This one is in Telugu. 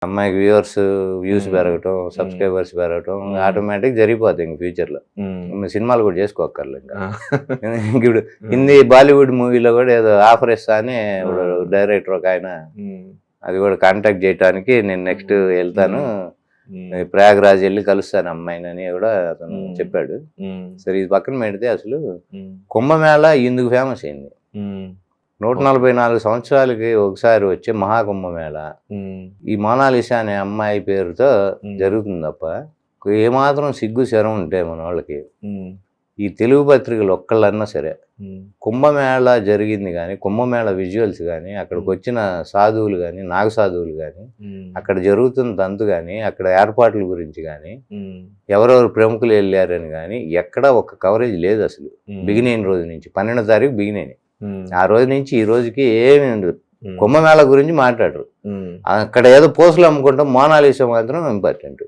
అమ్మాయికి వ్యూస్ పెరగటం, సబ్స్క్రైబర్స్ పెరగటం ఆటోమేటిక్ జరిగిపోతాయి ఇంక ఫ్యూచర్లో. సినిమాలు కూడా చేసుకోక్కర్లే ఇంకా. ఇప్పుడు హిందీ బాలీవుడ్ మూవీలో కూడా ఏదో ఆఫర్ ఇస్తా అని డైరెక్టర్ ఒక ఆయన అది కూడా కాంటాక్ట్ చేయడానికి నేను నెక్స్ట్ వెళ్తాను, ప్రయాగ్రాజ్ వెళ్ళి కలుస్తాను అమ్మాయిని అని కూడా అతను చెప్పాడు. సరే ఇది పక్కన పెడితే అసలు కుంభమేళ ఇందుకు ఫేమస్ అయింది. 144 సంవత్సరాలకి ఒకసారి వచ్చే మహాకుంభమేళ ఈ మోనాలిసా అనే అమ్మాయి పేరుతో జరుగుతుంది తప్ప ఏమాత్రం సిగ్గు శరం ఉంటే మన వాళ్ళకి ఈ తెలుగు పత్రికలు ఒక్కళ్ళన్నా సరే కుంభమేళ జరిగింది కానీ కుంభమేళ విజువల్స్ కానీ అక్కడికి వచ్చిన సాధువులు కానీ నాగ సాధువులు కానీ అక్కడ జరుగుతున్న తంతు కానీ అక్కడ ఏర్పాట్ల గురించి కానీ ఎవరెవరు ప్రముఖులు వెళ్ళారని కానీ ఎక్కడా ఒక కవరేజ్ లేదు అసలు. బిగినైన రోజు నుంచి 12వ తారీఖు బిగినైన ఆ రోజు నుంచి ఈ రోజుకి ఏమి ఉండదు. కుంభమేళ గురించి మాట్లాడరు. అక్కడ ఏదో పోస్టులు అమ్ముకుంటాం, మోనాలిసా మాత్రం ఇంపార్టెంట్.